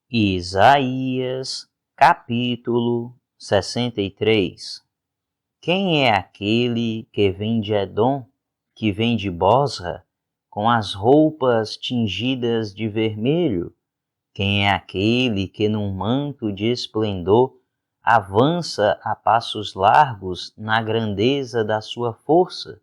Isaías, capítulo 63. Quem é aquele que vem de Edom, que vem de Bosra, com as roupas tingidas de vermelho? Quem é aquele que num manto de esplendor avança a passos largos na grandeza da sua força?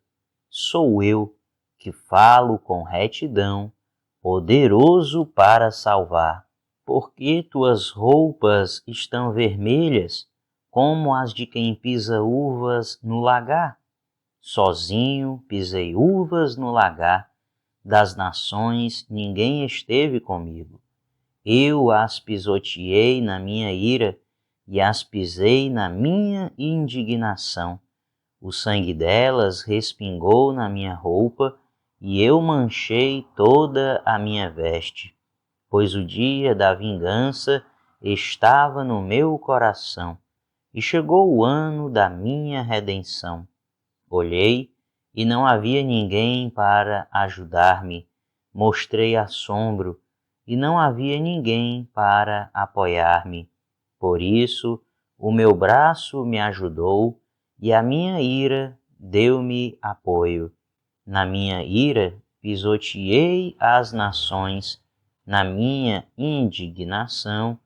Sou eu, que falo com retidão, poderoso para salvar. Porque tuas roupas estão vermelhas, como as de quem pisa uvas no lagar? Sozinho pisei uvas no lagar, das nações ninguém esteve comigo. Eu as pisoteei na minha ira e as pisei na minha indignação. O sangue delas respingou na minha roupa e eu manchei toda a minha veste, pois o dia da vingança estava no meu coração e chegou o ano da minha redenção. Olhei e não havia ninguém para ajudar-me, mostrei assombro e não havia ninguém para apoiar-me. Por isso o meu braço me ajudou e a minha ira deu-me apoio. Na minha ira pisoteei as nações, na minha indignação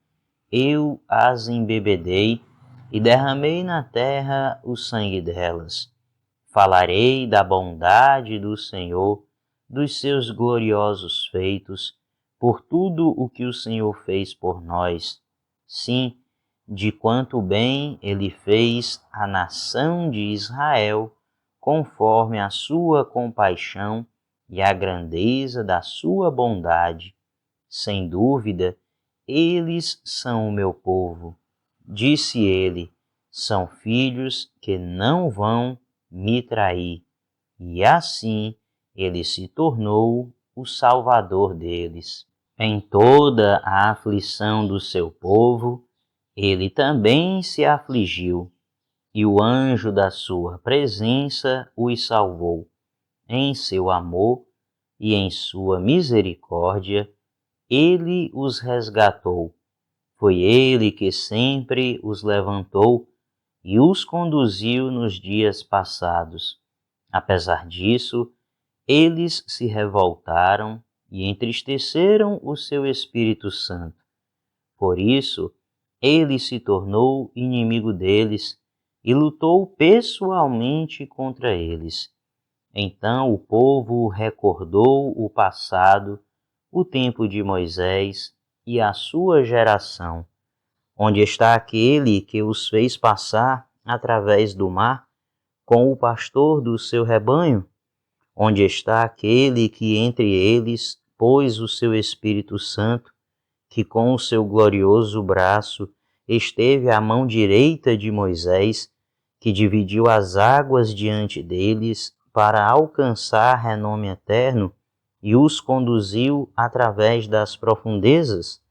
eu as embebedei e derramei na terra o sangue delas. Falarei da bondade do Senhor, dos seus gloriosos feitos, por tudo o que o Senhor fez por nós. Sim, de quanto bem Ele fez à nação de Israel, conforme a sua compaixão e a grandeza da sua bondade. Sem dúvida, eles são o meu povo. Disse ele, são filhos que não vão me trair. E assim ele se tornou o Salvador deles. Em toda a aflição do seu povo, ele também se afligiu, e o anjo da sua presença os salvou. Em seu amor e em sua misericórdia, ele os resgatou. Foi ele que sempre os levantou e os conduziu nos dias passados. Apesar disso, eles se revoltaram e entristeceram o seu Espírito Santo. Por isso, ele se tornou inimigo deles e lutou pessoalmente contra eles. Então o povo recordou o passado, o tempo de Moisés e a sua geração. Onde está aquele que os fez passar através do mar, com o pastor do seu rebanho? Onde está aquele que entre eles pôs o seu Espírito Santo, que com o seu glorioso braço esteve à mão direita de Moisés, que dividiu as águas diante deles para alcançar renome eterno e os conduziu através das profundezas?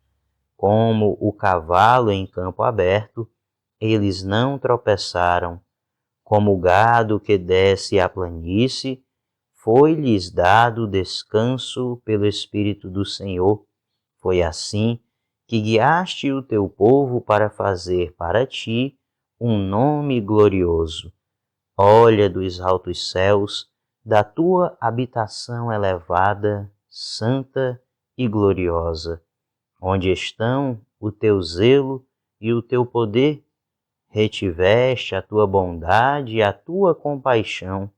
Como o cavalo em campo aberto, eles não tropeçaram. Como o gado que desce a planície, foi-lhes dado descanso pelo Espírito do Senhor. Foi assim que guiaste o teu povo para fazer para ti um nome glorioso. Olha dos altos céus, da tua habitação elevada, santa e gloriosa. Onde estão o teu zelo e o teu poder? Retiveste a tua bondade e a tua compaixão.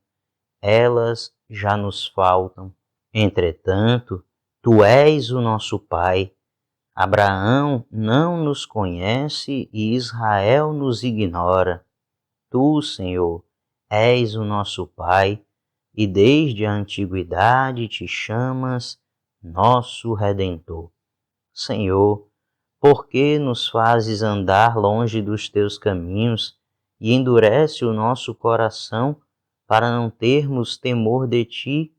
Elas já nos faltam. Entretanto, tu és o nosso Pai. Abraão não nos conhece e Israel nos ignora. Tu, Senhor, és o nosso Pai, e desde a antiguidade te chamas nosso Redentor. Senhor, por que nos fazes andar longe dos teus caminhos e endurece o nosso coração para não termos temor de ti?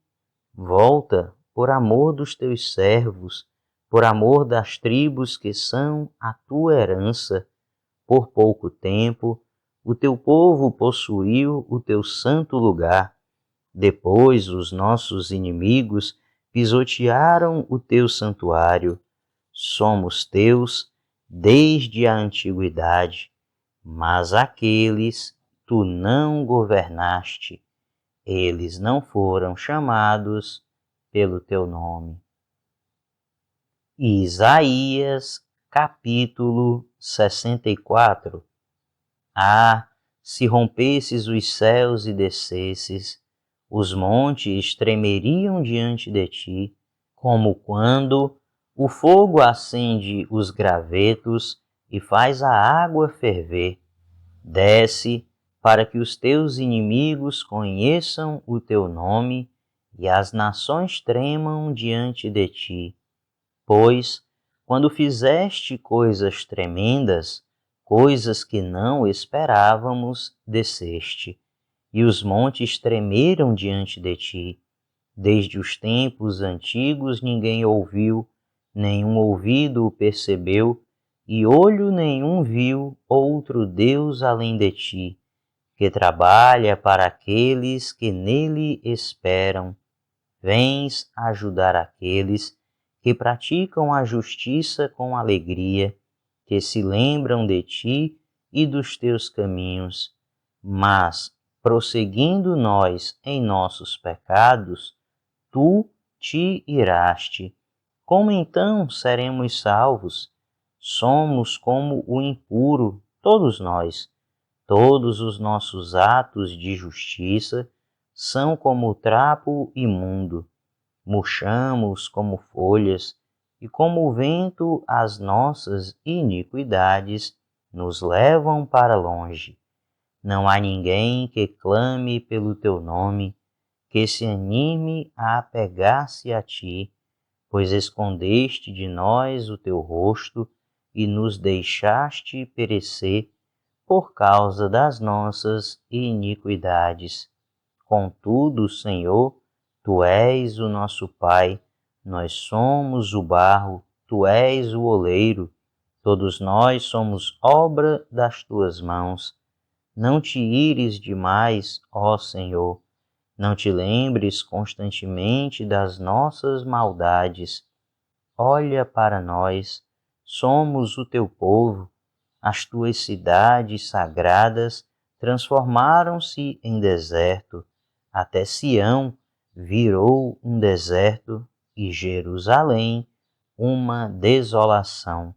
Volta, por amor dos teus servos, por amor das tribos que são a tua herança. Por pouco tempo, o teu povo possuiu o teu santo lugar. Depois os nossos inimigos pisotearam o teu santuário. somos teus desde a antiguidade, mas aqueles tu não governaste, eles não foram chamados pelo teu nome. Isaías, capítulo 64. Ah, se rompesses os céus e descesses, os montes tremeriam diante de ti, como quando o fogo acende os gravetos e faz a água ferver. Desce para que os teus inimigos conheçam o teu nome e as nações tremam diante de ti. Pois, quando fizeste coisas tremendas, coisas que não esperávamos, desceste, e os montes tremeram diante de ti. Desde os tempos antigos ninguém ouviu, nenhum ouvido o percebeu, e olho nenhum viu outro Deus além de ti, que trabalha para aqueles que nele esperam. Vens ajudar aqueles que praticam a justiça com alegria, que se lembram de ti e dos teus caminhos. Mas, prosseguindo nós em nossos pecados, tu te iraste. Como então seremos salvos? Somos como o impuro, todos nós. Todos os nossos atos de justiça são como o trapo imundo. Murchamos como folhas, e como o vento as nossas iniquidades nos levam para longe. Não há ninguém que clame pelo teu nome, que se anime a apegar-se a ti, pois escondeste de nós o teu rosto e nos deixaste perecer por causa das nossas iniquidades. Contudo, Senhor, tu és o nosso Pai, nós somos o barro, tu és o oleiro, todos nós somos obra das tuas mãos. Não te ires demais, ó Senhor, não te lembres constantemente das nossas maldades. Olha para nós, somos o teu povo, as tuas cidades sagradas transformaram-se em deserto, até Sião virou um deserto e Jerusalém uma desolação.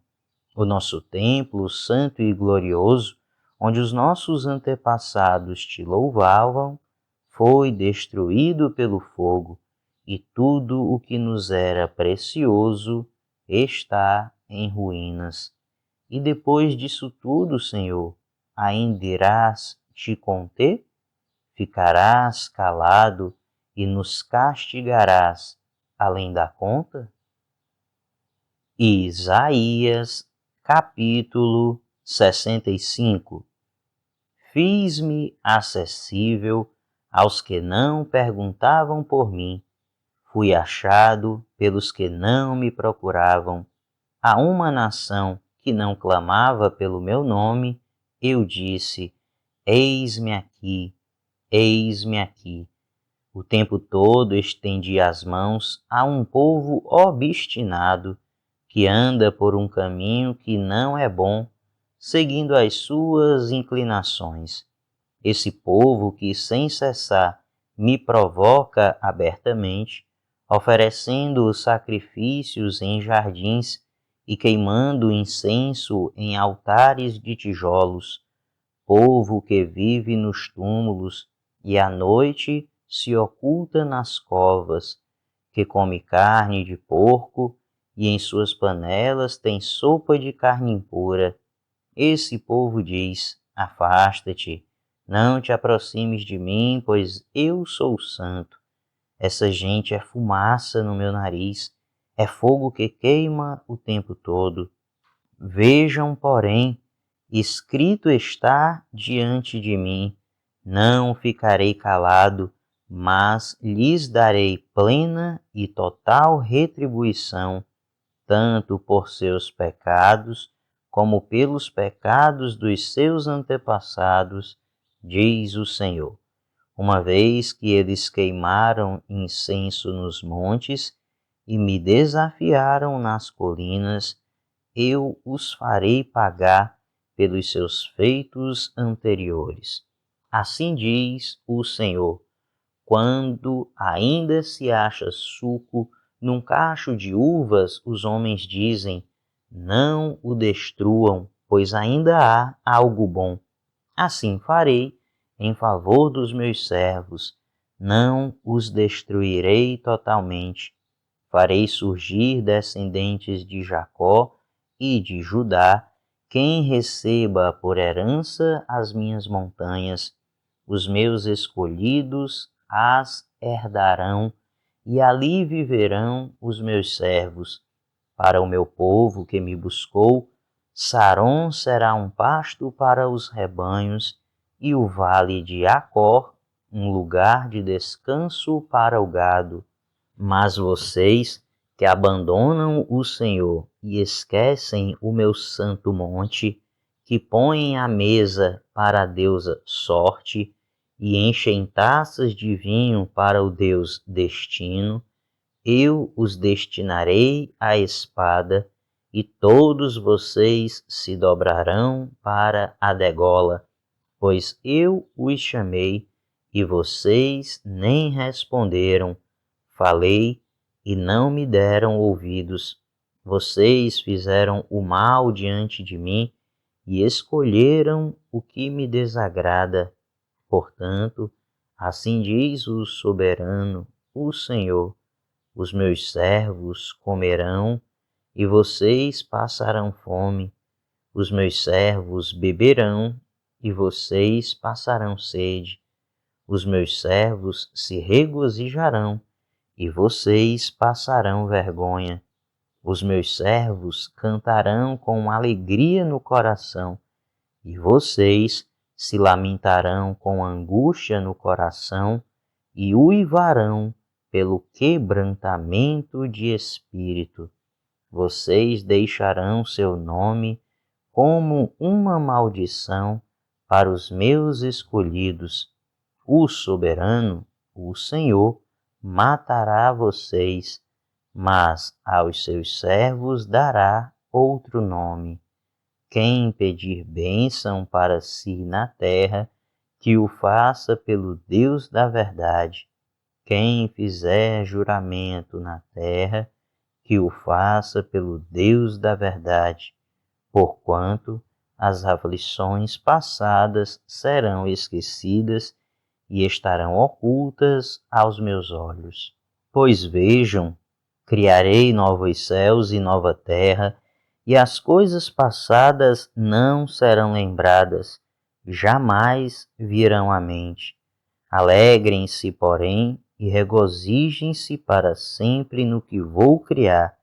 O nosso templo santo e glorioso, onde os nossos antepassados te louvavam, foi destruído pelo fogo, e tudo o que nos era precioso está em ruínas. E depois disso tudo, Senhor, ainda irás te conter? Ficarás calado e nos castigarás além da conta? Isaías, capítulo 65. Fiz-me acessível aos que não perguntavam por mim. Fui achado pelos que não me procuravam. A uma nação que não clamava pelo meu nome, eu disse: Eis-me aqui, eis-me aqui. O tempo todo estendi as mãos a um povo obstinado, que anda por um caminho que não é bom, seguindo as suas inclinações. Esse povo que sem cessar me provoca abertamente, oferecendo sacrifícios em jardins e queimando incenso em altares de tijolos, povo que vive nos túmulos e à noite se oculta nas covas, que come carne de porco e em suas panelas tem sopa de carne impura. Esse povo diz: afasta-te, não te aproximes de mim, pois eu sou santo. Essa gente é fumaça no meu nariz, é fogo que queima o tempo todo. Vejam, porém, escrito está diante de mim: não ficarei calado, mas lhes darei plena e total retribuição, tanto por seus pecados, como pelos pecados dos seus antepassados, diz o Senhor. Uma vez que eles queimaram incenso nos montes e me desafiaram nas colinas, eu os farei pagar pelos seus feitos anteriores. Assim diz o Senhor: quando ainda se acha suco num cacho de uvas, os homens dizem: não o destruam, pois ainda há algo bom. Assim farei em favor dos meus servos, não os destruirei totalmente. Farei surgir descendentes de Jacó e de Judá, quem receba por herança as minhas montanhas. Os meus escolhidos as herdarão, e ali viverão os meus servos. Para o meu povo que me buscou, Saron será um pasto para os rebanhos, e o vale de Acor um lugar de descanso para o gado. Mas vocês que abandonam o Senhor e esquecem o meu santo monte, que põem à mesa para a deusa Sorte e enchem taças de vinho para o deus Destino, eu os destinarei à espada, e todos vocês se dobrarão para a degola, pois eu os chamei e vocês nem responderam. Falei e não me deram ouvidos. Vocês fizeram o mal diante de mim e escolheram o que me desagrada. Portanto, assim diz o soberano, o Senhor: os meus servos comerão e vocês passarão fome. Os meus servos beberão e vocês passarão sede. Os meus servos se regozijarão e vocês passarão vergonha. Os meus servos cantarão com alegria no coração, e vocês se lamentarão com angústia no coração e uivarão pelo quebrantamento de espírito. Vocês deixarão seu nome como uma maldição para os meus escolhidos. O soberano, o Senhor, matará vocês, mas aos seus servos dará outro nome. Quem pedir bênção para si na terra, que o faça pelo Deus da verdade. Quem fizer juramento na terra, que o faça pelo Deus da verdade, porquanto as aflições passadas serão esquecidas e estarão ocultas aos meus olhos. Pois vejam, criarei novos céus e nova terra, e as coisas passadas não serão lembradas, jamais virão à mente. Alegrem-se, porém, e regozijem-se para sempre no que vou criar,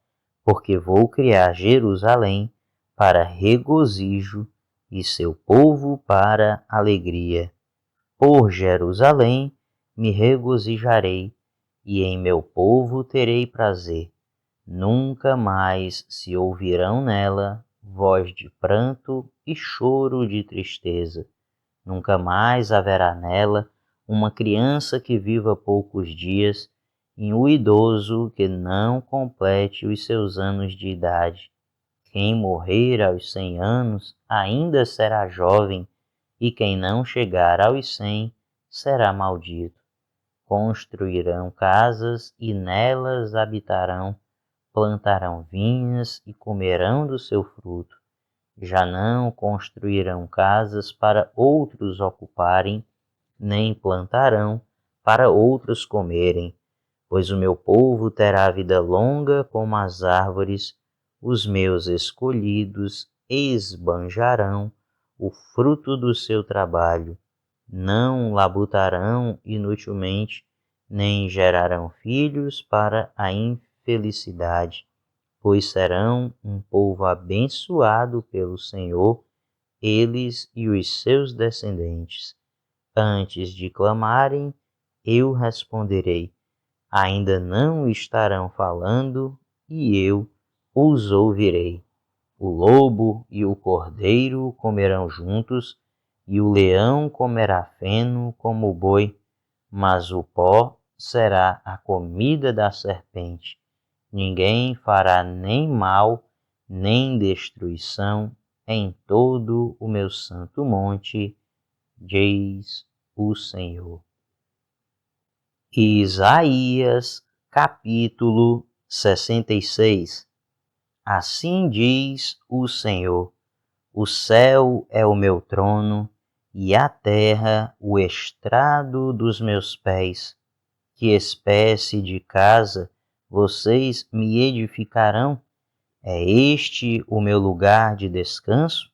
porque vou criar Jerusalém para regozijo e seu povo para alegria. Por Jerusalém me regozijarei, e em meu povo terei prazer. Nunca mais se ouvirão nela voz de pranto e choro de tristeza. Nunca mais haverá nela uma criança que viva poucos dias, e um idoso que não complete os seus anos de idade. Quem morrer aos 100 anos ainda será jovem, e quem não chegar aos 100 será maldito. Construirão casas e nelas habitarão, plantarão vinhas e comerão do seu fruto. Já não construirão casas para outros ocuparem, nem plantarão para outros comerem, pois o meu povo terá vida longa como as árvores, os meus escolhidos esbanjarão o fruto do seu trabalho, não labutarão inutilmente, nem gerarão filhos para a infelicidade, pois serão um povo abençoado pelo Senhor, eles e os seus descendentes. Antes de clamarem, eu responderei. Ainda não estarão falando, e eu os ouvirei. O lobo e o cordeiro comerão juntos, e o leão comerá feno como o boi, mas o pó será a comida da serpente. Ninguém fará nem mal, nem destruição em todo o meu santo monte, diz o Senhor. Isaías, capítulo 66. Assim diz o Senhor: o céu é o meu trono e a terra o estrado dos meus pés. Que espécie de casa vocês me edificarão? É este o meu lugar de descanso?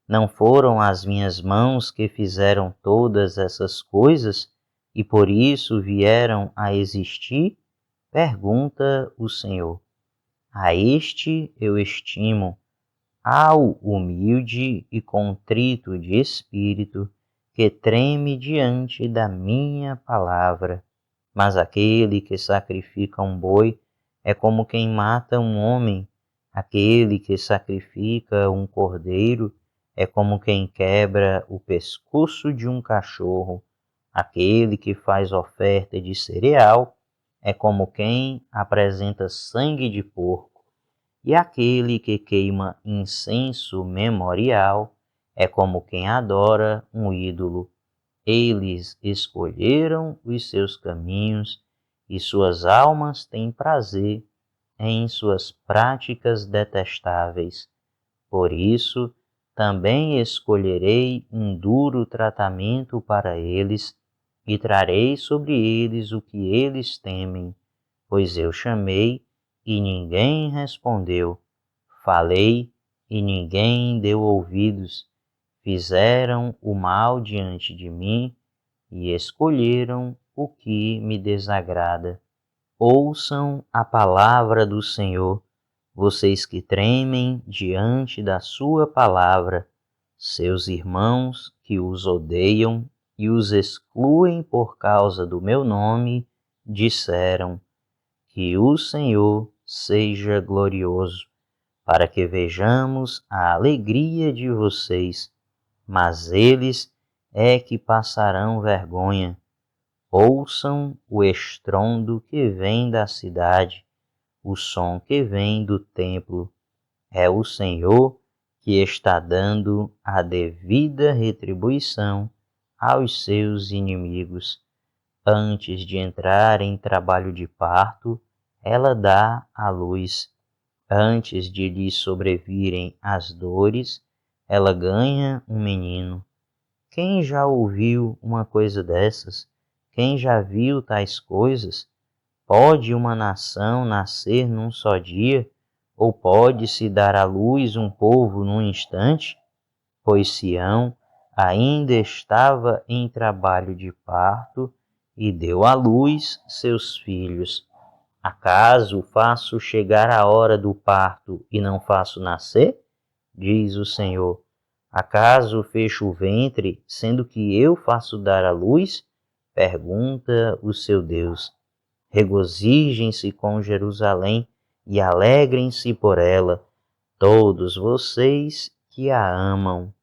Não foram as minhas mãos que fizeram todas essas coisas e por isso vieram a existir? Pergunta o Senhor. A este eu estimo, ao humilde e contrito de espírito, que treme diante da minha palavra. Mas aquele que sacrifica um boi é como quem mata um homem. Aquele que sacrifica um cordeiro é como quem quebra o pescoço de um cachorro. Aquele que faz oferta de cereal é como quem apresenta sangue de porco. E aquele que queima incenso memorial é como quem adora um ídolo. Eles escolheram os seus caminhos e suas almas têm prazer em suas práticas detestáveis. Por isso, também escolherei um duro tratamento para eles e trarei sobre eles o que eles temem, pois eu chamei e ninguém respondeu, falei e ninguém deu ouvidos. Fizeram o mal diante de mim e escolheram o que me desagrada. Ouçam a palavra do Senhor, vocês que tremem diante da sua palavra, seus irmãos que os odeiam e os excluem por causa do meu nome, disseram: que o Senhor seja glorioso, para que vejamos a alegria de vocês. Mas eles é que passarão vergonha. Ouçam o estrondo que vem da cidade, o som que vem do templo. É o Senhor que está dando a devida retribuição aos seus inimigos. Antes de entrar em trabalho de parto, ela dá à luz. Antes de lhe sobrevirem as dores, ela ganha um menino. Quem já ouviu uma coisa dessas? Quem já viu tais coisas? Pode uma nação nascer num só dia? Ou pode-se dar à luz um povo num instante? Pois Sião ainda estava em trabalho de parto e deu à luz seus filhos. Acaso faço chegar a hora do parto e não faço nascer? Diz o Senhor. Acaso fecho o ventre, sendo que eu faço dar à luz? Pergunta o seu Deus. Regozijem-se com Jerusalém e alegrem-se por ela, todos vocês que a amam.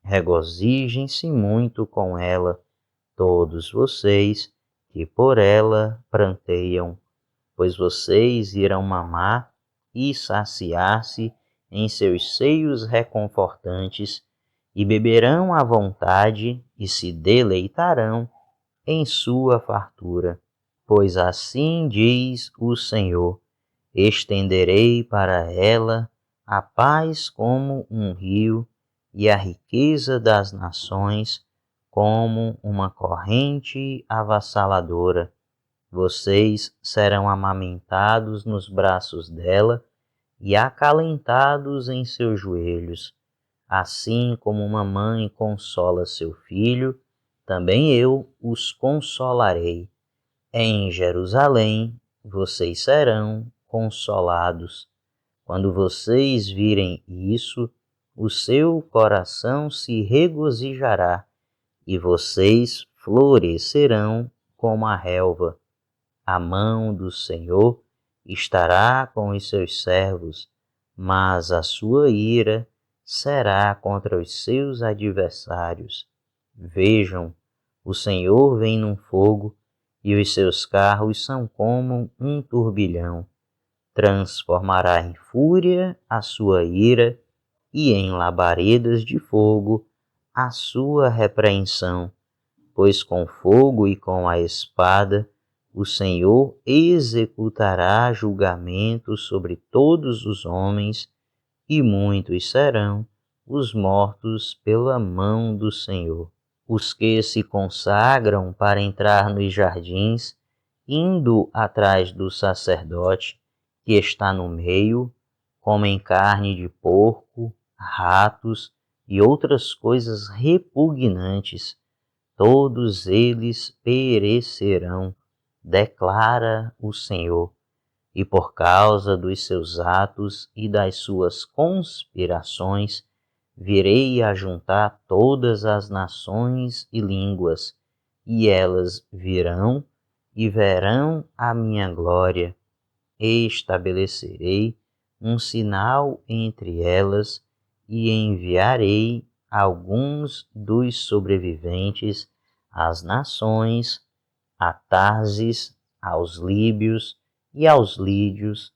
Regozijem-se muito com ela, todos vocês que por ela pranteiam, pois vocês irão mamar e saciar-se em seus seios reconfortantes, e beberão à vontade e se deleitarão em sua fartura. Pois assim diz o Senhor: estenderei para ela a paz como um rio e a riqueza das nações como uma corrente avassaladora. Vocês serão amamentados nos braços dela e acalentados em seus joelhos. Assim como uma mãe consola seu filho, também eu os consolarei. Em Jerusalém vocês serão consolados. Quando vocês virem isso, o seu coração se regozijará e vocês florescerão como a relva. A mão do Senhor estará com os seus servos, mas a sua ira será contra os seus adversários. Vejam, o Senhor vem num fogo, e os seus carros são como um turbilhão. transformará em fúria a sua ira e em labaredas de fogo a sua repreensão, pois com fogo e com a espada o Senhor executará julgamento sobre todos os homens, e muitos serão os mortos pela mão do Senhor. Os que se consagram para entrar nos jardins, indo atrás do sacerdote que está no meio, comem carne de porco, ratos e outras coisas repugnantes. Todos eles perecerão, declara o Senhor, e por causa dos seus atos e das suas conspirações, virei a juntar todas as nações e línguas, e elas virão e verão a minha glória. Estabelecerei um sinal entre elas e enviarei alguns dos sobreviventes às nações, a Tarsis, aos líbios e aos lídios,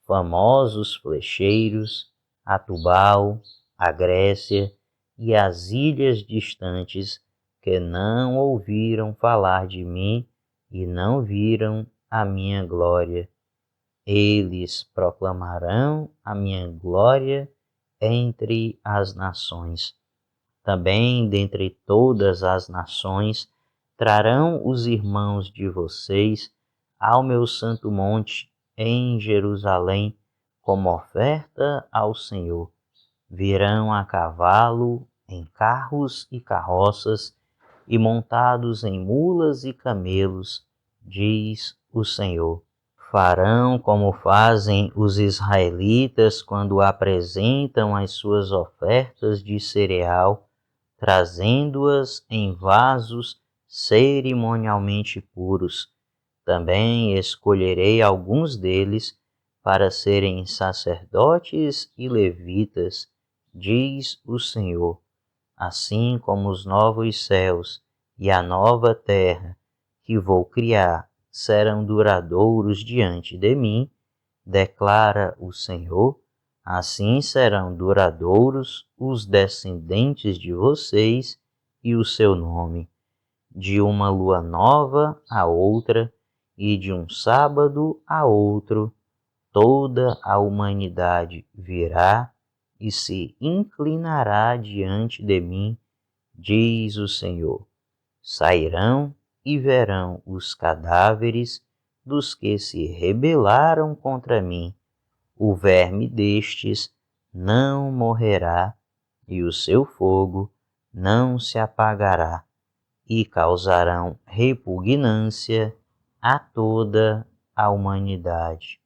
famosos flecheiros, a Tubal, a Grécia e as ilhas distantes, que não ouviram falar de mim e não viram a minha glória. Eles proclamarão a minha glória entre as nações. Também dentre todas as nações trarão os irmãos de vocês ao meu santo monte em Jerusalém como oferta ao Senhor. Virão a cavalo, em carros e carroças, e montados em mulas e camelos, diz o Senhor. Farão como fazem os israelitas quando apresentam as suas ofertas de cereal, trazendo-as em vasos cerimonialmente puros. Também escolherei alguns deles para serem sacerdotes e levitas, diz o Senhor. Assim como os novos céus e a nova terra que vou criar serão duradouros diante de mim, declara o Senhor, assim serão duradouros os descendentes de vocês e o seu nome. De uma lua nova a outra, e de um sábado a outro, toda a humanidade virá e se inclinará diante de mim, diz o Senhor. Sairão e verão os cadáveres dos que se rebelaram contra mim. O verme destes não morrerá, e o seu fogo não se apagará, e causarão repugnância a toda a humanidade.